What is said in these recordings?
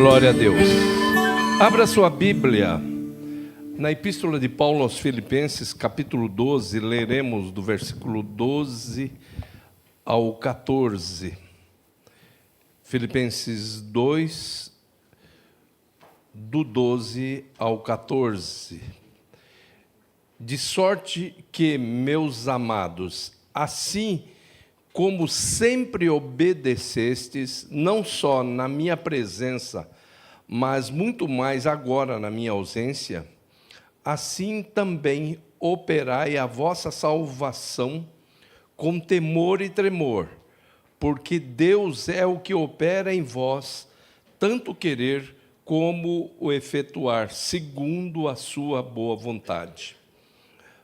Glória a Deus. Abra sua Bíblia na Epístola de Paulo aos Filipenses, capítulo 12, leremos do versículo 12 ao 14. Filipenses 2, do 12 ao 14. De sorte que, meus amados, assim como sempre obedecestes, não só na minha presença, mas muito mais agora na minha ausência, assim também operai a vossa salvação com temor e tremor, porque Deus é o que opera em vós, tanto querer como o efetuar, segundo a sua boa vontade.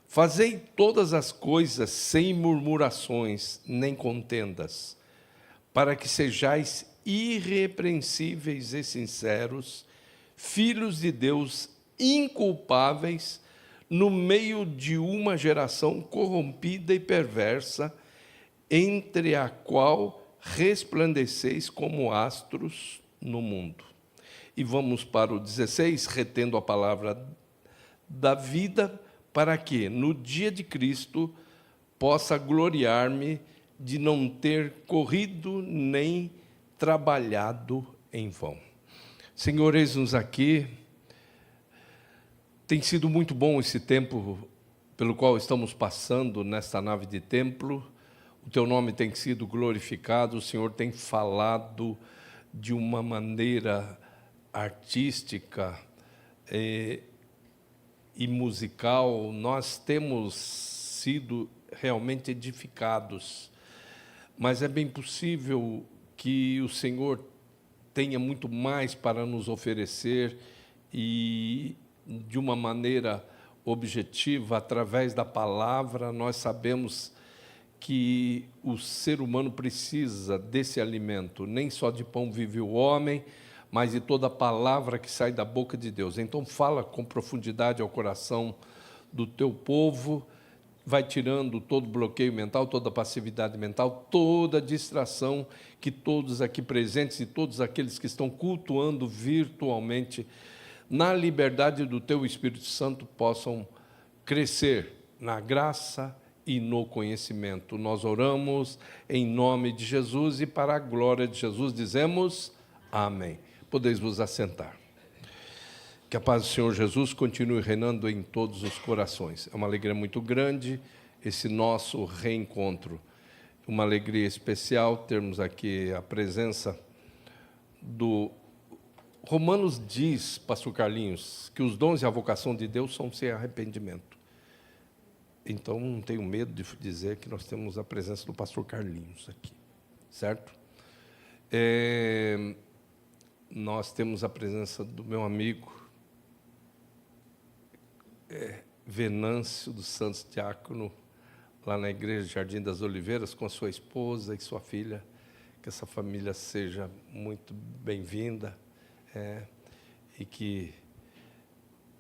Fazei todas as coisas sem murmurações nem contendas, para que sejais irrepreensíveis e sinceros, filhos de Deus inculpáveis, no meio de uma geração corrompida e perversa, entre a qual resplandeceis como astros no mundo. E vamos para o 16, retendo a palavra da vida, para que, no dia de Cristo, possa gloriar-me de não ter corrido nem trabalhado em vão. Senhor, eis-nos aqui. Tem sido muito bom esse tempo pelo qual estamos passando nesta nave de templo. O Teu nome tem sido glorificado, o Senhor tem falado de uma maneira artística e musical. Nós temos sido realmente edificados, mas é bem possível que o Senhor tenha muito mais para nos oferecer e, de uma maneira objetiva, através da palavra, nós sabemos que o ser humano precisa desse alimento. Nem só de pão vive o homem, mas de toda a palavra que sai da boca de Deus. Então fala com profundidade ao coração do teu povo, vai tirando todo bloqueio mental, toda passividade mental, toda distração, que todos aqui presentes e todos aqueles que estão cultuando virtualmente, na liberdade do teu Espírito Santo, possam crescer na graça e no conhecimento. Nós oramos em nome de Jesus e para a glória de Jesus dizemos amém. Podeis vos assentar. Que a paz do Senhor Jesus continue reinando em todos os corações. É uma alegria muito grande esse nosso reencontro. Uma alegria especial termos aqui a presença do... Romanos diz, pastor Carlinhos, que os dons e a vocação de Deus são sem arrependimento. Então, não tenho medo de dizer que nós temos a presença do pastor Carlinhos aqui, certo? Nós temos a presença do meu amigo Venâncio dos Santos Diácono, lá na igreja Jardim das Oliveiras, com a sua esposa e sua filha. Que essa família seja muito bem-vinda, e que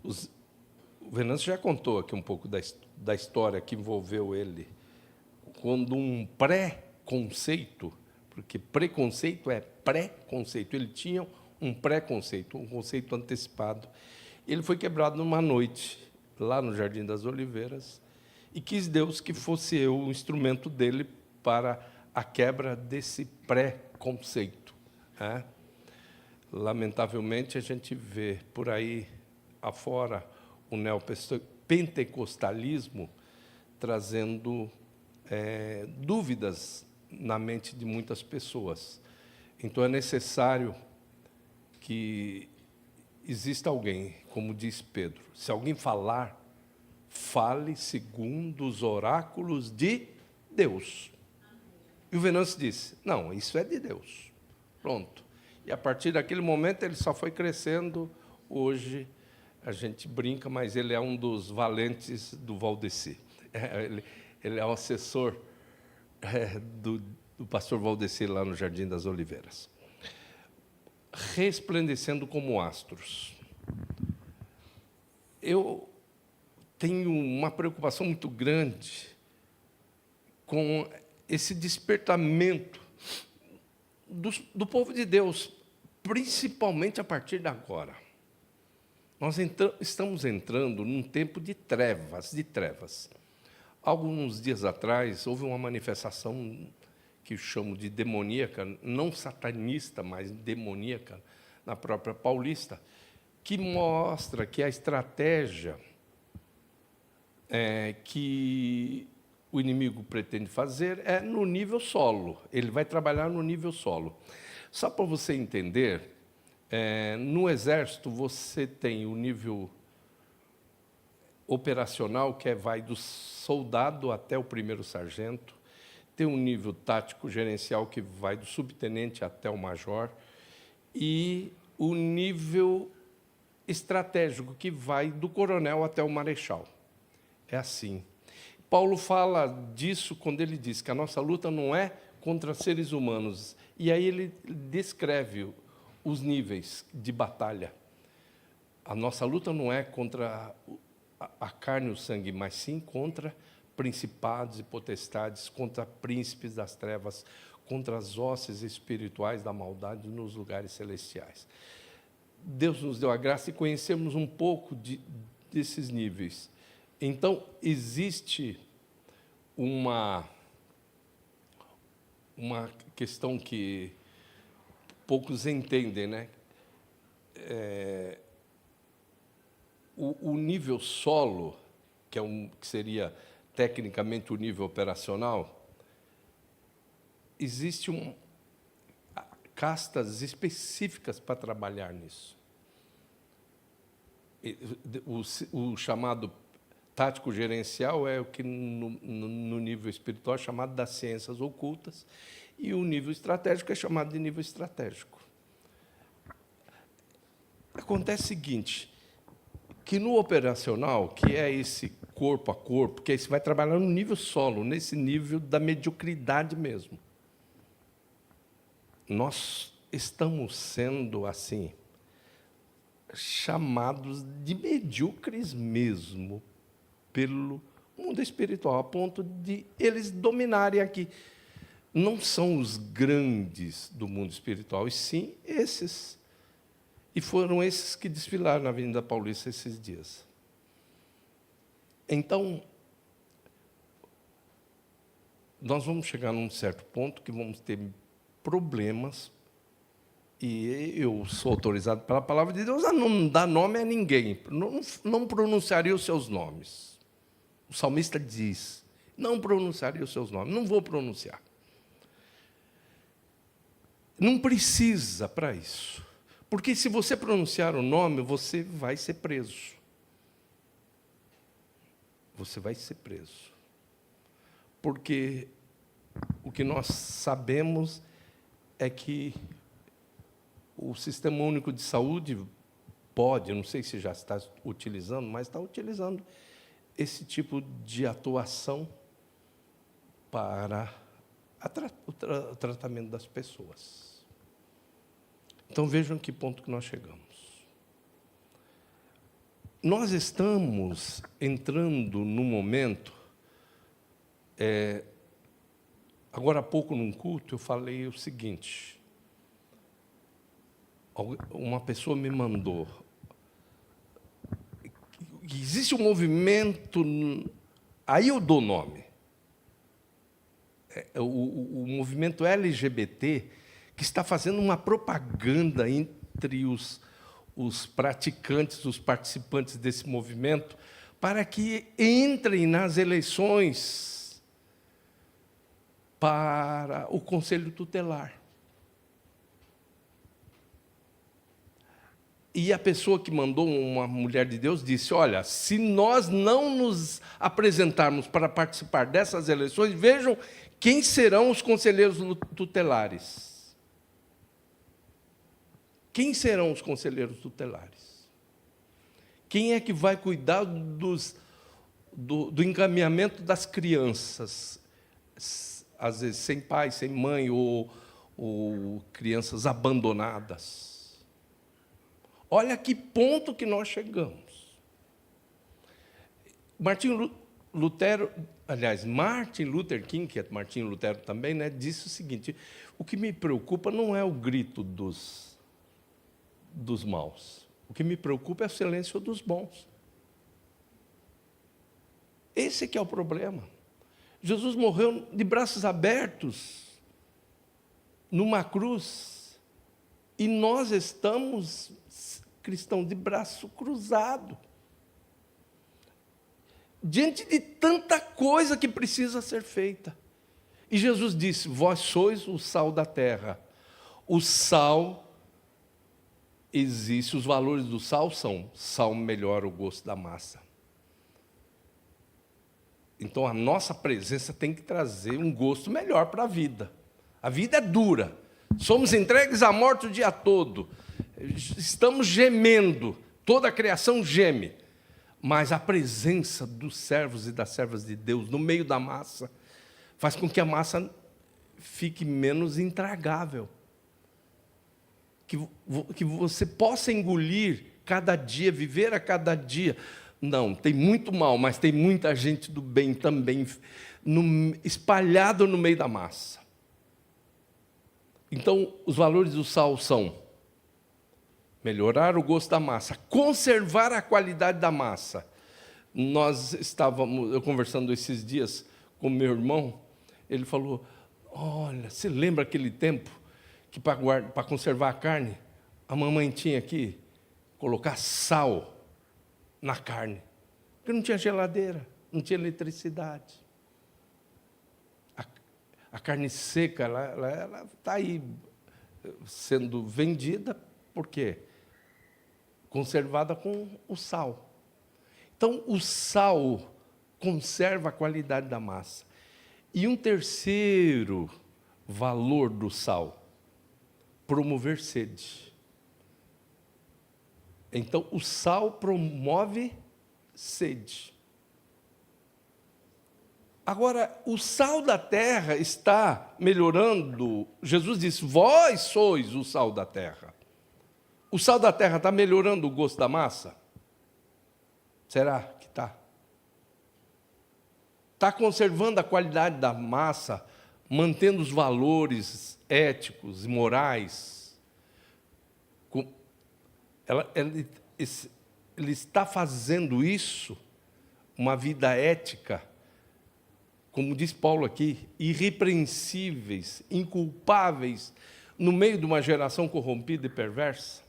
o Venâncio já contou aqui um pouco da história que envolveu ele, quando um pré-conceito, porque preconceito é pré-conceito, ele tinha um pré-conceito, um conceito antecipado. Ele foi quebrado numa noite, lá no Jardim das Oliveiras, e quis Deus que fosse eu o instrumento dele para a quebra desse pré-conceito. Lamentavelmente, a gente vê por aí afora o neopentecostalismo trazendo dúvidas na mente de muitas pessoas. Então, é necessário que exista alguém, como diz Pedro, se alguém falar, fale segundo os oráculos de Deus. E o Venâncio disse, não, isso é de Deus. Pronto. E a partir daquele momento ele só foi crescendo. Hoje a gente brinca, mas ele é um dos valentes do Valdeci. Ele é o assessor do pastor Valdeci lá no Jardim das Oliveiras. Resplandecendo como astros. Eu tenho uma preocupação muito grande com esse despertamento do povo de Deus principalmente a partir de agora. Nós estamos entrando num tempo de trevas. Alguns dias atrás, houve uma manifestação que eu chamo de demoníaca, não satanista, mas demoníaca, na própria Paulista, que mostra que a estratégia que o inimigo pretende fazer é no nível solo. Ele vai trabalhar no nível solo. Só para você entender, no Exército você tem o nível operacional, que vai do soldado até o primeiro sargento, tem um nível tático gerencial, que vai do subtenente até o major, e o nível estratégico, que vai do coronel até o marechal. É assim. Paulo fala disso quando ele diz que a nossa luta não é contra seres humanos. E aí ele descreve os níveis de batalha. A nossa luta não é contra a carne e o sangue, mas sim contra principados e potestades, contra príncipes das trevas, contra as hostes espirituais da maldade nos lugares celestiais. Deus nos deu a graça de conhecermos um pouco desses níveis. Então, existe uma questão que poucos entendem, né? O nível solo, que seria tecnicamente o nível operacional, existe castas específicas para trabalhar nisso. O chamado tático gerencial é o que no nível espiritual é chamado das ciências ocultas, e o nível estratégico é chamado de nível estratégico. Acontece o seguinte, que no operacional, que é esse corpo a corpo, que você vai trabalhar no nível solo, nesse nível da mediocridade mesmo. Nós estamos sendo, assim, chamados de medíocres mesmo pelo mundo espiritual, a ponto de eles dominarem aqui. Não são os grandes do mundo espiritual, e sim esses. E foram esses que desfilaram na Avenida Paulista esses dias. Então, nós vamos chegar num certo ponto que vamos ter problemas, e eu sou autorizado pela palavra de Deus a não dar nome a ninguém, não pronunciaria os seus nomes. O salmista diz, não pronunciaria os seus nomes, não vou pronunciar. Não precisa para isso. Porque se você pronunciar o nome, você vai ser preso. Você vai ser preso. Porque o que nós sabemos é que o Sistema Único de Saúde pode, não sei se já está utilizando, mas está utilizando esse tipo de atuação para o tratamento das pessoas. Então, vejam que ponto que nós chegamos. Nós estamos entrando num momento... agora há pouco, num culto, eu falei o seguinte. Uma pessoa me mandou. Existe um movimento... Aí eu dou nome. O movimento LGBT, que está fazendo uma propaganda entre os praticantes, os participantes desse movimento, para que entrem nas eleições para o Conselho Tutelar. E a pessoa que mandou, uma mulher de Deus, disse, olha, se nós não nos apresentarmos para participar dessas eleições, vejam quem serão os conselheiros tutelares. Quem serão os conselheiros tutelares? Quem é que vai cuidar do encaminhamento das crianças, às vezes sem pai, sem mãe, ou crianças abandonadas? Olha que ponto que nós chegamos. Martin Luther King, que é Martinho Lutero também, né, disse o seguinte, o que me preocupa não é o grito dos dos maus. O que me preocupa é o silêncio dos bons. Esse que é o problema. Jesus morreu de braços abertos, numa cruz, e nós estamos, cristãos, de braço cruzado, diante de tanta coisa que precisa ser feita. E Jesus disse: vós sois o sal da terra. O sal existe, os valores do sal são: sal melhora o gosto da massa. Então a nossa presença tem que trazer um gosto melhor para a vida. A vida é dura, somos entregues à morte o dia todo, estamos gemendo, toda a criação geme, mas a presença dos servos e das servas de Deus no meio da massa faz com que a massa fique menos intragável, que você possa engolir cada dia, viver a cada dia. Não, tem muito mal, mas tem muita gente do bem também, espalhado no meio da massa. Então, os valores do sal são melhorar o gosto da massa, conservar a qualidade da massa. Eu conversando esses dias com meu irmão, ele falou: olha, você lembra aquele tempo que para conservar a carne, a mamãe tinha que colocar sal na carne, porque não tinha geladeira, não tinha eletricidade. A carne seca, ela está aí sendo vendida, por quê? Conservada com o sal. Então, o sal conserva a qualidade da massa. E um terceiro valor do sal: promover sede. Então, o sal promove sede. Agora, o sal da terra está melhorando. Jesus disse: vós sois o sal da terra. O sal da terra está melhorando o gosto da massa? Será que está? Está conservando a qualidade da massa, mantendo os valores éticos e morais? Ele está fazendo isso, uma vida ética, como diz Paulo aqui, irrepreensíveis, inculpáveis, no meio de uma geração corrompida e perversa?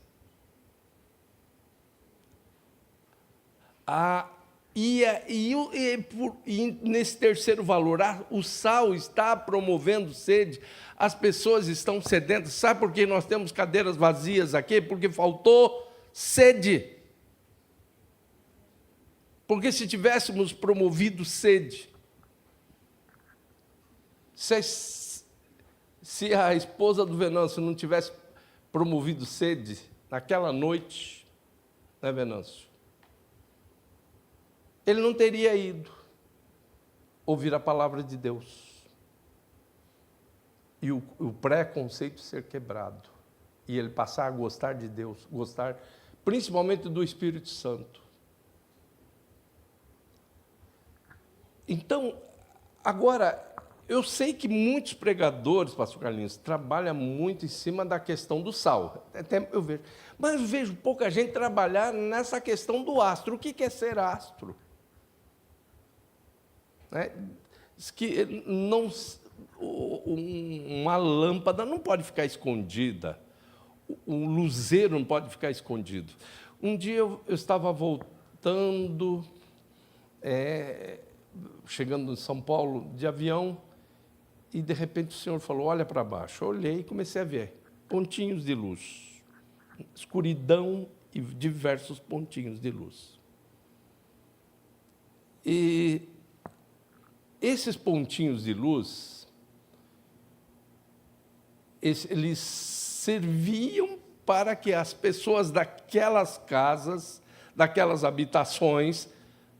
E nesse terceiro valor, o sal está promovendo sede, as pessoas estão sedentas. Sabe por que nós temos cadeiras vazias aqui? Porque faltou sede. Porque se tivéssemos promovido sede, se a esposa do Venâncio não tivesse promovido sede naquela noite, né, Venâncio? Ele não teria ido ouvir a palavra de Deus. E o preconceito ser quebrado. E ele passar a gostar de Deus, gostar principalmente do Espírito Santo. Então, agora, eu sei que muitos pregadores, pastor Carlinhos, trabalham muito em cima da questão do sal. Até eu vejo. Mas eu vejo pouca gente trabalhar nessa questão do astro. O que é ser astro? Diz que uma lâmpada não pode ficar escondida, um luzeiro não pode ficar escondido. Um dia eu estava voltando, chegando em São Paulo de avião, e de repente o Senhor falou: olha para baixo. Eu olhei e comecei a ver pontinhos de luz, escuridão e diversos pontinhos de luz. E esses pontinhos de luz, eles serviam para que as pessoas daquelas casas, daquelas habitações,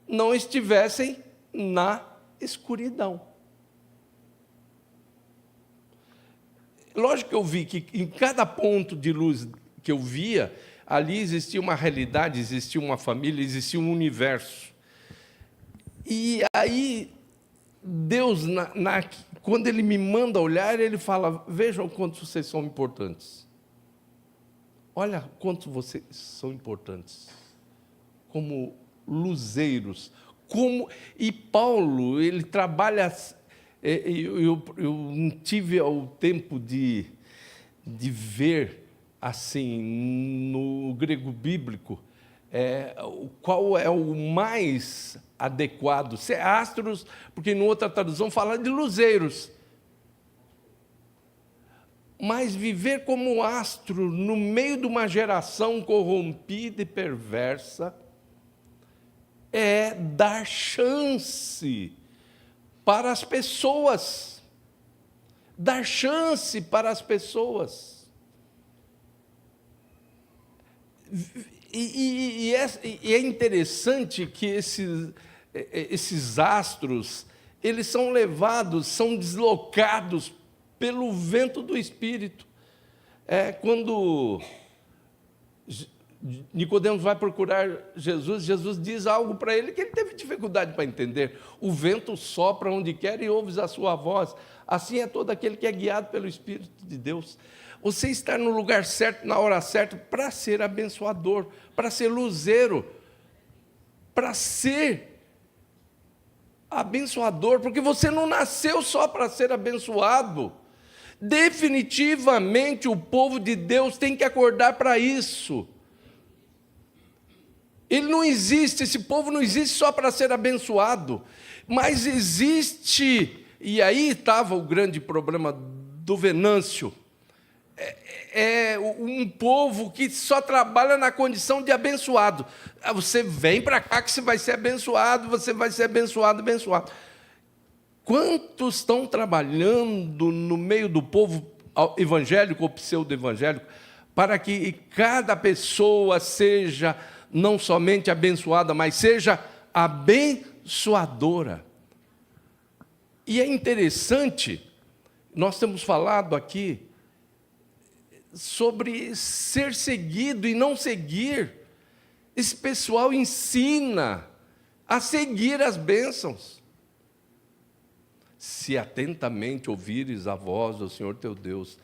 não estivessem na escuridão. Lógico que eu vi que em cada ponto de luz que eu via, ali existia uma realidade, existia uma família, existia um universo. E aí Deus, quando Ele me manda olhar, Ele fala: vejam quanto vocês são importantes. Olha quanto vocês são importantes, como luzeiros, e Paulo, ele trabalha, eu não tive o tempo de ver, assim, no grego bíblico, qual é o mais adequado, se é astros, porque em outra tradução fala de luzeiros. Mas viver como astro no meio de uma geração corrompida e perversa é dar chance para as pessoas. Dar chance para as pessoas. E é interessante que esses astros, eles são levados, são deslocados pelo vento do Espírito. Quando Nicodemos vai procurar Jesus, Jesus diz algo para ele que ele teve dificuldade para entender. O vento sopra onde quer e ouves a sua voz. Assim é todo aquele que é guiado pelo Espírito de Deus. Você está no lugar certo, na hora certa, para ser abençoador, para ser luzeiro, para ser abençoador, porque você não nasceu só para ser abençoado. Definitivamente o povo de Deus tem que acordar para isso. Ele não existe, esse povo não existe só para ser abençoado, mas existe, e aí estava o grande problema do Venâncio, um povo que só trabalha na condição de abençoado. Você vem para cá que você vai ser abençoado, você vai ser abençoado, abençoado. Quantos estão trabalhando no meio do povo evangélico ou pseudo-evangélico para que cada pessoa seja não somente abençoada, mas seja abençoadora? E é interessante, nós temos falado aqui sobre ser seguido e não seguir. Esse pessoal ensina a seguir as bênçãos. Se atentamente ouvires a voz do Senhor teu Deus,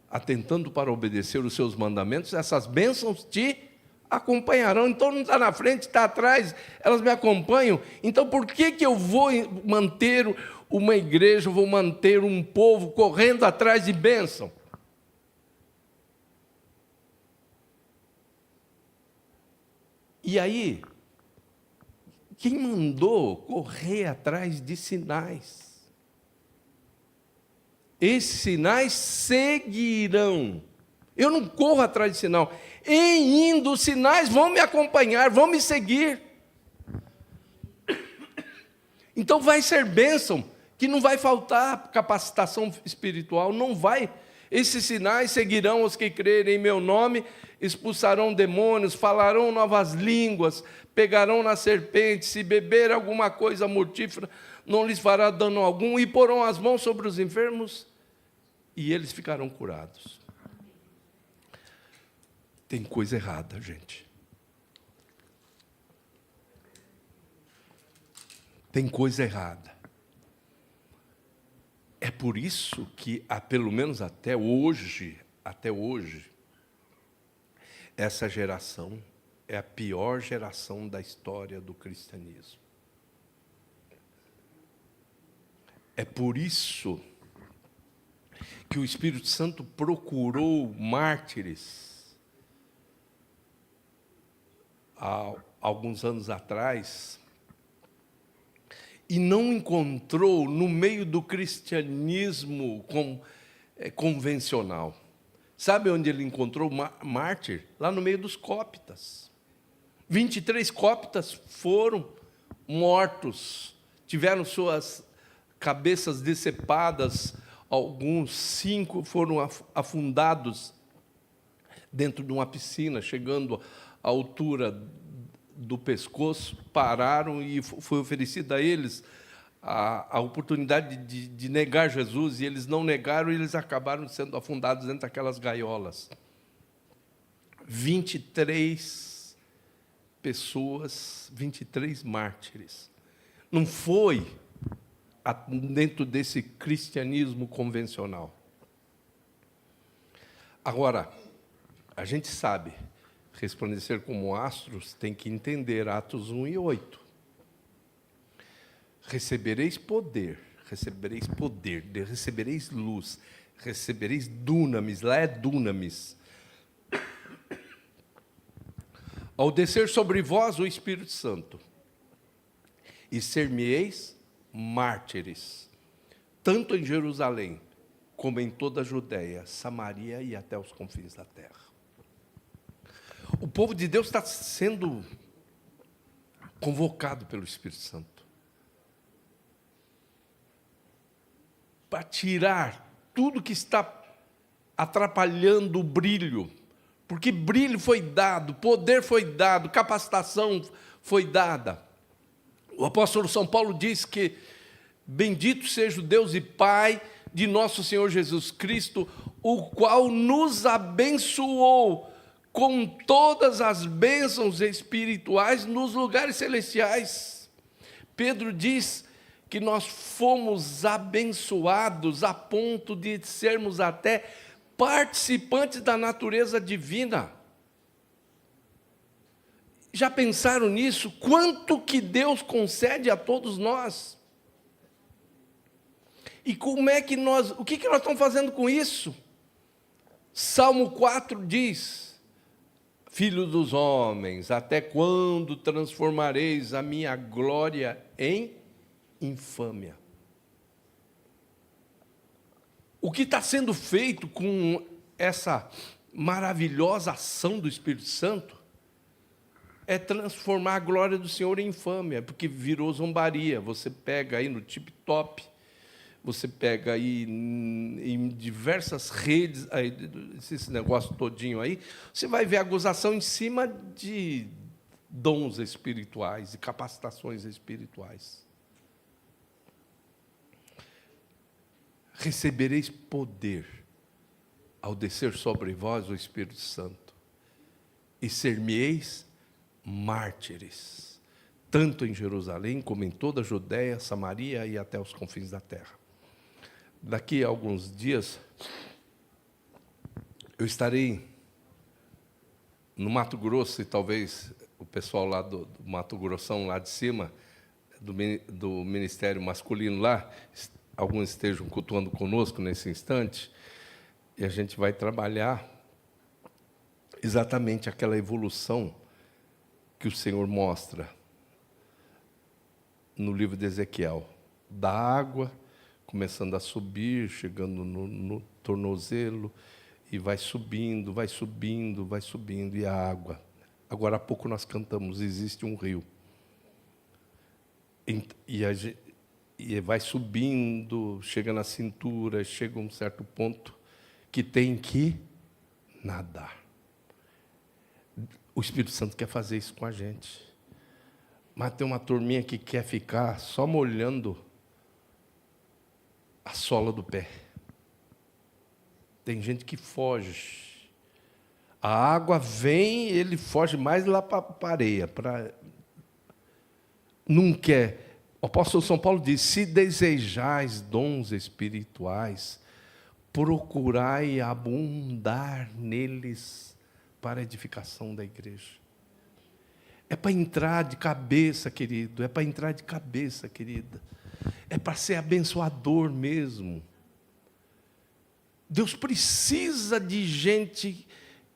atentando para obedecer os seus mandamentos, essas bênçãos te acompanharão. Então não está na frente, está atrás, elas me acompanham. Então por que eu vou manter uma igreja, vou manter um povo correndo atrás de bênção? E aí, quem mandou correr atrás de sinais? Esses sinais seguirão. Eu não corro atrás de sinal. Em indo, os sinais vão me acompanhar, vão me seguir. Então vai ser bênção, que não vai faltar capacitação espiritual, não vai. Esses sinais seguirão os que crerem em meu nome, expulsarão demônios, falarão novas línguas, pegarão na serpente, se beber alguma coisa mortífera, não lhes fará dano algum, e porão as mãos sobre os enfermos, e eles ficarão curados. Tem coisa errada, gente. Tem coisa errada. É por isso que, pelo menos até hoje, essa geração é a pior geração da história do cristianismo. É por isso que o Espírito Santo procurou mártires há alguns anos atrás e não encontrou no meio do cristianismo convencional. Sabe onde ele encontrou mártir? Lá no meio dos cóptas. 23 cóptas foram mortos, tiveram suas cabeças decepadas, alguns 5 foram afundados dentro de uma piscina, chegando à altura do pescoço, pararam e foi oferecida a eles a oportunidade de negar Jesus, e eles não negaram, e eles acabaram sendo afundados dentro daquelas gaiolas. 23 pessoas, 23 mártires. Não foi dentro desse cristianismo convencional. Agora, A gente sabe, resplandecer como astros tem que entender Atos 1 e 8. Recebereis poder, recebereis luz, recebereis dunamis, lá é dunamis. Ao descer sobre vós o Espírito Santo, e ser-me-eis mártires, tanto em Jerusalém, como em toda a Judéia, Samaria e até os confins da terra. O povo de Deus está sendo convocado pelo Espírito Santo para tirar tudo que está atrapalhando o brilho, porque brilho foi dado, poder foi dado, capacitação foi dada. O apóstolo São Paulo diz que bendito seja o Deus e Pai de nosso Senhor Jesus Cristo, o qual nos abençoou com todas as bênçãos espirituais nos lugares celestiais. Pedro diz que nós fomos abençoados a ponto de sermos até participantes da natureza divina. Já pensaram nisso? Quanto que Deus concede a todos nós? E como é que o que nós estamos fazendo com isso? Salmo 4 diz: Filho dos homens, até quando transformareis a minha glória em infâmia? O que está sendo feito com essa maravilhosa ação do Espírito Santo é transformar a glória do Senhor em infâmia, porque virou zombaria. Você pega aí no TikTok, você pega aí em diversas redes, aí, esse negócio todinho aí, você vai ver a gozação em cima de dons espirituais e capacitações espirituais. Recebereis poder ao descer sobre vós o Espírito Santo, e ser-me-eis mártires, tanto em Jerusalém como em toda a Judéia, Samaria e até os confins da terra. Daqui a alguns dias, eu estarei no Mato Grosso, e talvez o pessoal lá do Mato Grossão, lá de cima, do Ministério Masculino lá, alguns estejam cultuando conosco nesse instante, e a gente vai trabalhar exatamente aquela evolução que o Senhor mostra no livro de Ezequiel, da água começando a subir, chegando no tornozelo, e vai subindo, vai subindo, vai subindo, e a água. Agora há pouco nós cantamos, existe um rio. E vai subindo, chega na cintura, chega a um certo ponto que tem que nadar. O Espírito Santo quer fazer isso com a gente. Mas tem uma turminha que quer ficar só molhando a sola do pé. Tem gente que foge. A água vem, ele foge mais lá para a areia. Não quer. O apóstolo São Paulo diz: se desejais dons espirituais, procurai abundar neles para a edificação da igreja. É para entrar de cabeça, querido, é para entrar de cabeça, querida. É para ser abençoador mesmo. Deus precisa de gente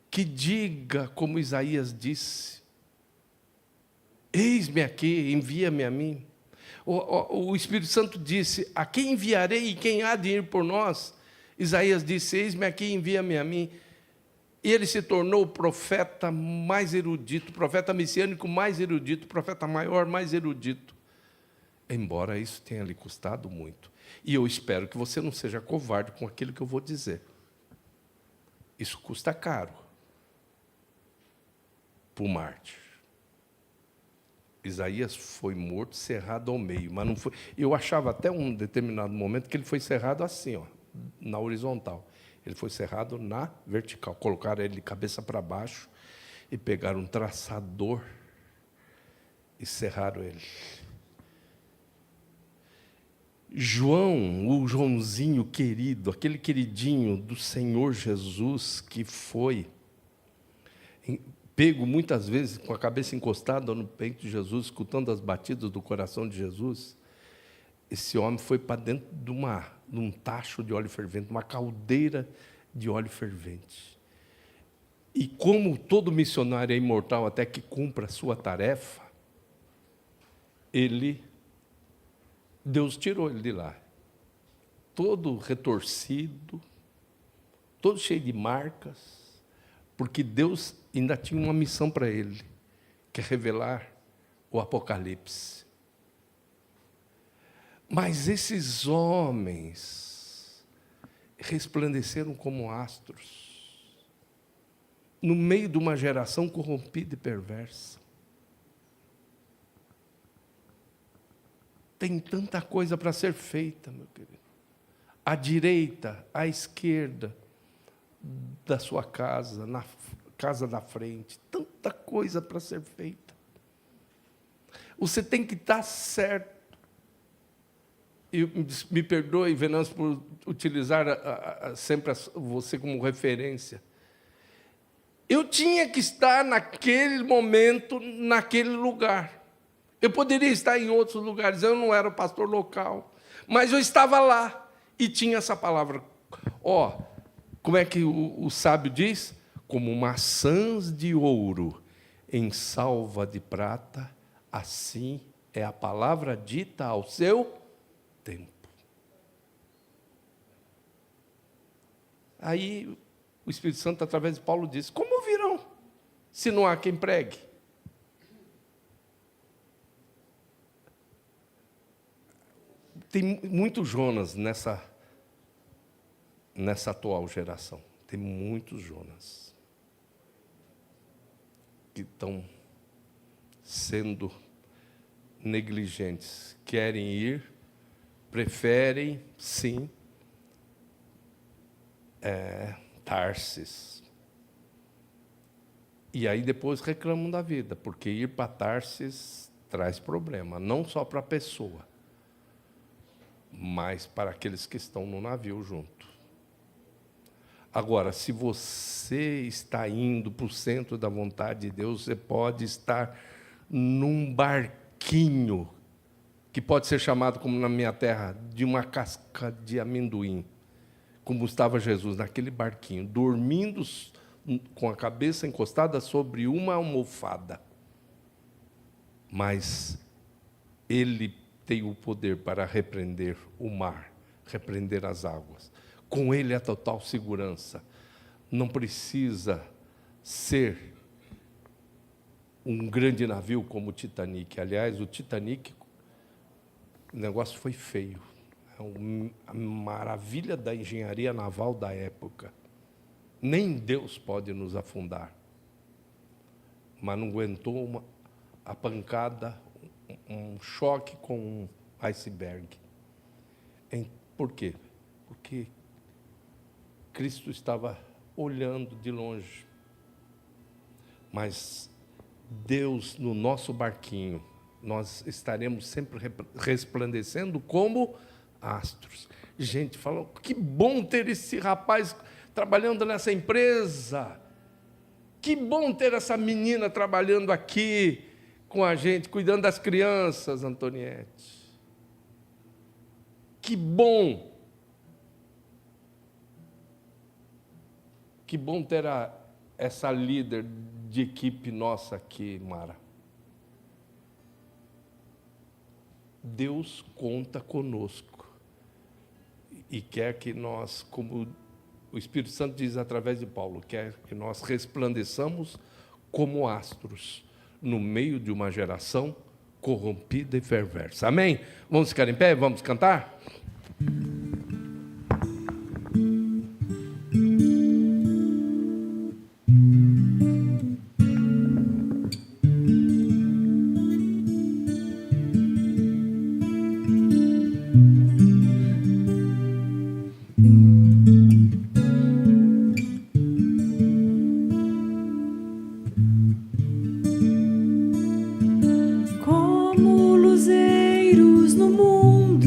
que diga, como Isaías disse: eis-me aqui, envia-me a mim. O Espírito Santo disse: a quem enviarei e quem há de ir por nós? Isaías disse: eis-me aqui, envia-me a mim. E ele se tornou o profeta mais erudito, profeta messiânico mais erudito, profeta maior mais erudito. Embora isso tenha lhe custado muito. E eu espero que você não seja covarde com aquilo que eu vou dizer. Isso custa caro para o mártir. Isaías foi morto, cerrado ao meio, mas não foi. Eu achava até um determinado momento que ele foi cerrado assim, ó, na horizontal. Ele foi cerrado na vertical. Colocaram ele de cabeça para baixo e pegaram um traçador e cerraram ele. João, o Joãozinho querido, aquele queridinho do Senhor Jesus que foi pego muitas vezes com a cabeça encostada no peito de Jesus, escutando as batidas do coração de Jesus. Esse homem foi para dentro de um tacho de óleo fervente, uma caldeira de óleo fervente. E como todo missionário é imortal até que cumpra a sua tarefa, Deus tirou ele de lá. Todo retorcido, todo cheio de marcas, porque Deus ainda tinha uma missão para ele, que é revelar o Apocalipse. Mas esses homens resplandeceram como astros, no meio de uma geração corrompida e perversa. Tem tanta coisa para ser feita, meu querido. À direita, à esquerda da sua casa, na casa da frente, tanta coisa para ser feita. Você tem que estar certo. E me perdoe, Venâncio, por utilizar sempre você como referência. Eu tinha que estar naquele momento, naquele lugar. Eu poderia estar em outros lugares, eu não era pastor local, mas eu estava lá e tinha essa palavra. Como é que o sábio diz? Como maçãs de ouro em salva de prata, assim é a palavra dita ao seu tempo. Aí o Espírito Santo, através de Paulo, diz: como virão, se não há quem pregue? Tem muito Jonas nessa atual geração. Tem muitos Jonas que estão sendo negligentes. Querem ir, preferem, sim, Tarsis. E aí depois reclamam da vida, porque ir para Tarsis traz problema, não só para a pessoa, mas para aqueles que estão no navio junto. Agora, se você está indo para o centro da vontade de Deus, você pode estar num barquinho, que pode ser chamado, como na minha terra, de uma casca de amendoim, como estava Jesus naquele barquinho, dormindo com a cabeça encostada sobre uma almofada. Mas Ele tem o poder para repreender o mar, repreender as águas. Com Ele é total segurança. Não precisa ser um grande navio como o Titanic. Aliás, o Titanic, o negócio foi feio. É uma maravilha da engenharia naval da época. Nem Deus pode nos afundar. Mas não aguentou a pancada, um choque com um iceberg. Por quê? Porque Cristo estava olhando de longe. Mas Deus, no nosso barquinho, nós estaremos sempre resplandecendo como astros. Gente, falou, que bom ter esse rapaz trabalhando nessa empresa. Que bom ter essa menina trabalhando aqui com a gente, cuidando das crianças, Antoniette. Que bom. Que bom ter essa líder de equipe nossa aqui, Mara. Deus conta conosco e quer que nós, como o Espírito Santo diz através de Paulo, quer que nós resplandeçamos como astros no meio de uma geração corrompida e perversa. Amém? Vamos ficar em pé? Vamos cantar? Como luzeiros no mundo,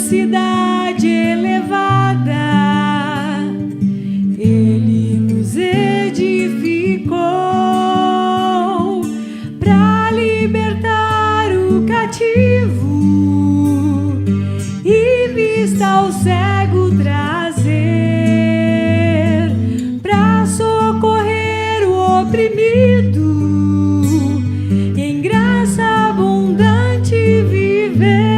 cidade elevada, Ele nos edificou para libertar o cativo e vista ao cego trazer, para socorrer o oprimido, em graça abundante viver.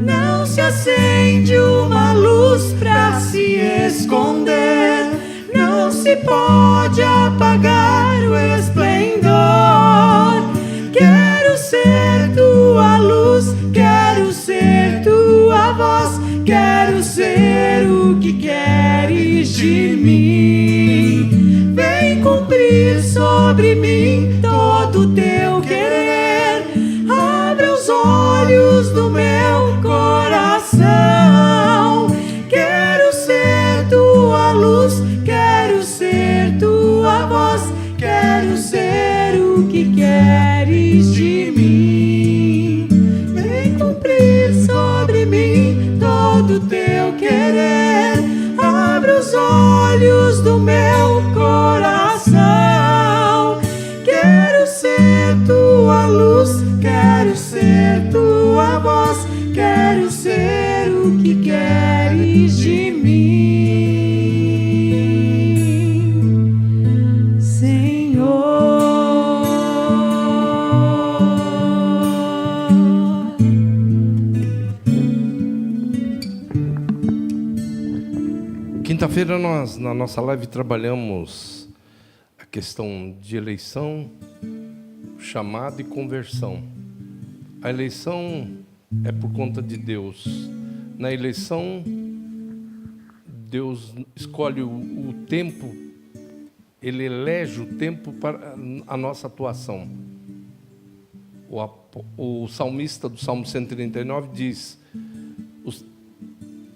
Não se acende uma luz para se esconder, não se pode apagar o esplendor. Quero ser tua luz, quero ser tua voz, quero ser o que queres de mim. Vem cumprir sobre mim todo o teu querer. Abra os olhos do meu coração. Quero ser tua luz, quero ser tua voz, quero ser o que queres de mim. Vem cumprir sobre mim todo o teu querer. Abra os olhos do meu coração. Quero ser tua luz, quero ser tua voz, quero ser o que queres de mim, Senhor. Quinta-feira nós, na nossa live, trabalhamos a questão de eleição, chamado e conversão. A eleição é por conta de Deus. Na eleição, Deus escolhe o tempo, Ele elege o tempo para a nossa atuação. O salmista do Salmo 139 diz: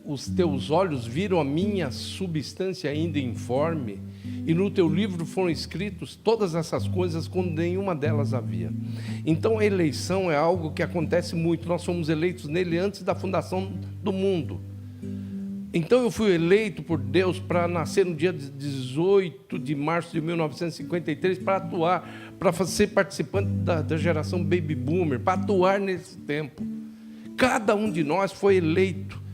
os teus olhos viram a minha substância ainda informe, e no teu livro foram escritos todas essas coisas quando nenhuma delas havia. Então a eleição é algo que acontece muito. Nós fomos eleitos nele antes da fundação do mundo. Então eu fui eleito por Deus para nascer no dia 18 de março de 1953, para atuar, para ser participante da geração Baby Boomer, para atuar nesse tempo. Cada um de nós foi eleito.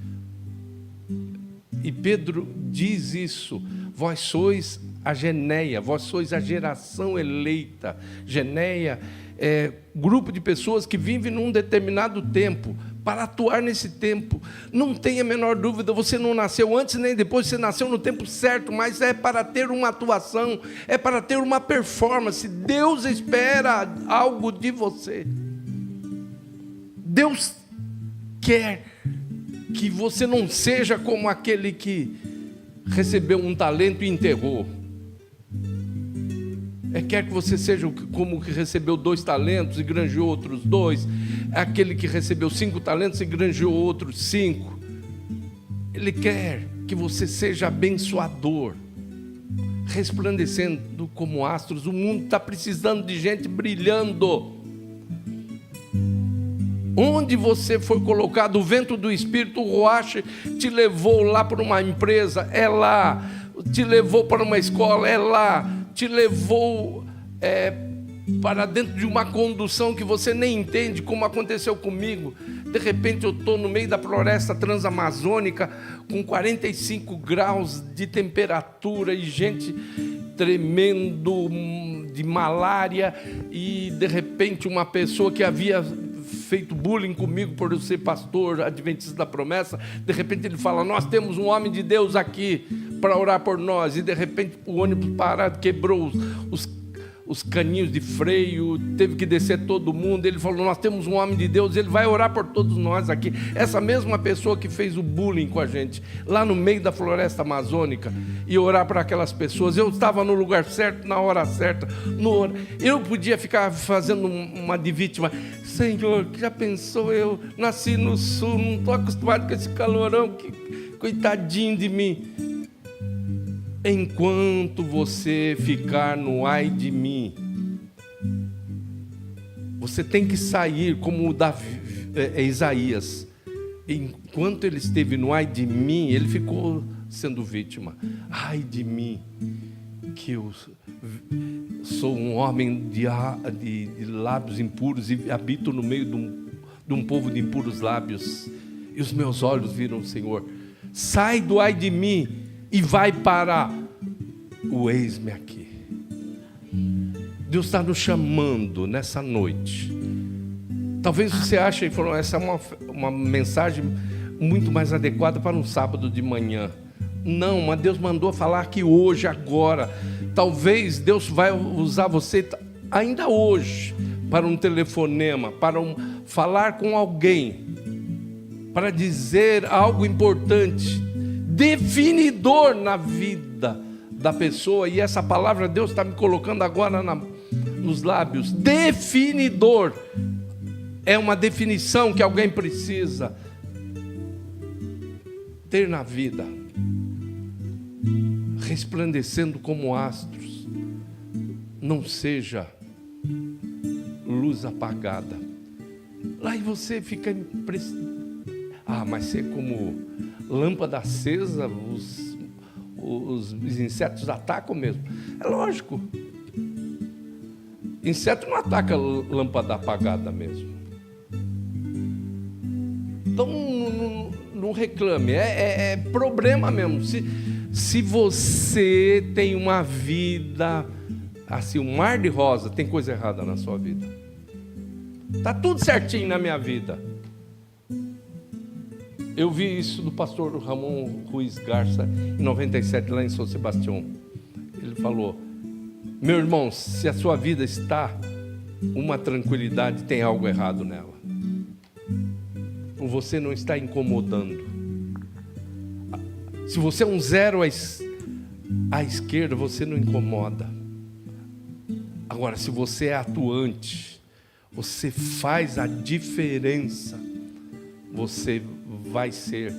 E Pedro diz isso: vós sois a geneia, vós sois a geração eleita. Geneia é grupo de pessoas que vivem num determinado tempo, para atuar nesse tempo. Não tenha a menor dúvida, você não nasceu antes nem depois, você nasceu no tempo certo, mas é para ter uma atuação, é para ter uma performance. Deus espera algo de você. Deus quer que você não seja como aquele que recebeu um talento e enterrou. Quer que você seja como o que recebeu 2 talentos e granjeou outros 2. Aquele que recebeu 5 talentos e granjeou outros 5. Ele quer que você seja abençoador, resplandecendo como astros. O mundo está precisando de gente brilhando. Onde você foi colocado, o vento do Espírito, o Ruach te levou lá para uma empresa, é lá. Te levou para uma escola, é lá. Te levou para dentro de uma condução que você nem entende, como aconteceu comigo. De repente eu estou no meio da floresta transamazônica, com 45 graus de temperatura e gente tremendo de malária, e de repente uma pessoa que havia feito bullying comigo por eu ser pastor adventista da promessa, de repente ele fala: nós temos um homem de Deus aqui para orar por nós. E de repente o ônibus parado, quebrou os caninhos de freio, teve que descer todo mundo. Ele falou: nós temos um homem de Deus, ele vai orar por todos nós aqui. Essa mesma pessoa que fez o bullying com a gente lá no meio da floresta amazônica, e orar para aquelas pessoas. Eu estava no lugar certo, na hora certa. Eu podia ficar fazendo uma de vítima. Senhor, já pensou, eu nasci no sul, não estou acostumado com esse calorão, coitadinho de mim. Enquanto você ficar no ai de mim, Você tem que sair como Isaías. Enquanto ele esteve no ai de mim, ele ficou sendo vítima. Ai de mim, que eu sou um homem de lábios impuros e habito no meio de um povo de impuros lábios, e os meus olhos viram o Senhor. Sai do ai de mim e vai para o eis-me aqui. Deus está nos chamando nessa noite. Talvez você ache que essa é uma mensagem muito mais adequada para um sábado de manhã. Não, mas Deus mandou falar aqui hoje, agora. Talvez Deus vai usar você ainda hoje para um telefonema, para falar com alguém, para dizer algo importante, definidor na vida da pessoa. E essa palavra Deus está me colocando agora nos lábios. Definidor. É uma definição que alguém precisa ter na vida, resplandecendo como astros. Não seja luz apagada. Lá e você fica mas ser como lâmpada acesa, os insetos atacam mesmo. É lógico. Inseto não ataca lâmpada apagada mesmo. Então não reclame, é problema mesmo. Se você tem uma vida assim, um mar de rosa, tem coisa errada na sua vida. Está tudo certinho na minha vida. Eu vi isso do pastor Ramon Ruiz Garça em 97, lá em São Sebastião. Ele falou: meu irmão, se a sua vida está uma tranquilidade, tem algo errado nela. Você não está incomodando. Se você é um zero à esquerda, você não incomoda. Agora, se você é atuante, você faz a diferença, você vai ser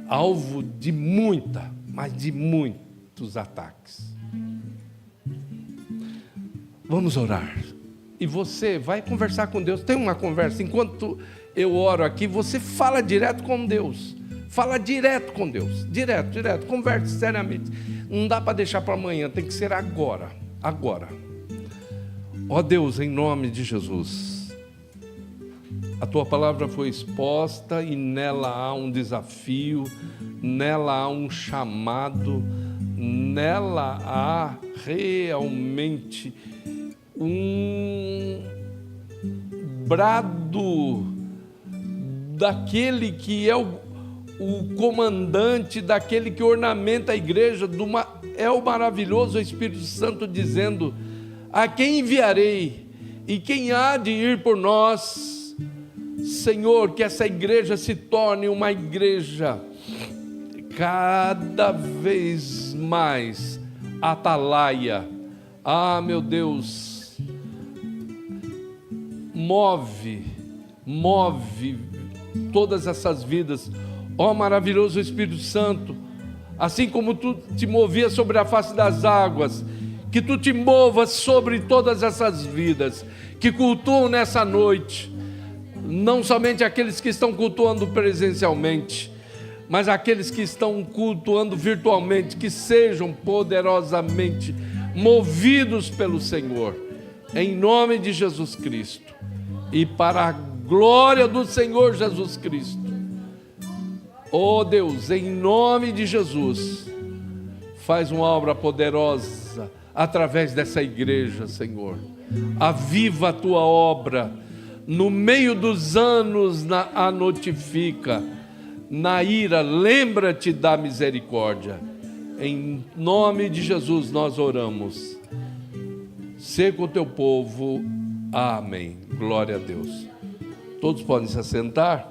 alvo de mas de muitos ataques. Vamos orar. E você vai conversar com Deus. Tem uma conversa. Enquanto eu oro aqui, você fala direto com Deus. Fala direto com Deus. Direto. Converse seriamente. Não dá para deixar para amanhã. Tem que ser agora. Agora. Ó Deus, em nome de Jesus. A Tua palavra foi exposta e nela há um desafio. Nela há um chamado. Nela há realmente um brado daquele que é o comandante, daquele que ornamenta a igreja, é o maravilhoso Espírito Santo dizendo: a quem enviarei e quem há de ir por nós? Senhor, que essa igreja se torne uma igreja cada vez mais atalaia. Meu Deus, move todas essas vidas, ó maravilhoso Espírito Santo, assim como Tu te movias sobre a face das águas, que Tu te movas sobre todas essas vidas que cultuam nessa noite, não somente aqueles que estão cultuando presencialmente, mas aqueles que estão cultuando virtualmente, que sejam poderosamente movidos pelo Senhor, em nome de Jesus Cristo, e para a glória do Senhor Jesus Cristo. Ó Deus, em nome de Jesus, faz uma obra poderosa através dessa igreja, Senhor. Aviva a Tua obra, no meio dos anos a notifica, na ira lembra-te da misericórdia. Em nome de Jesus nós oramos. Sê com o Teu povo. Amém. Glória a Deus. Todos podem se assentar.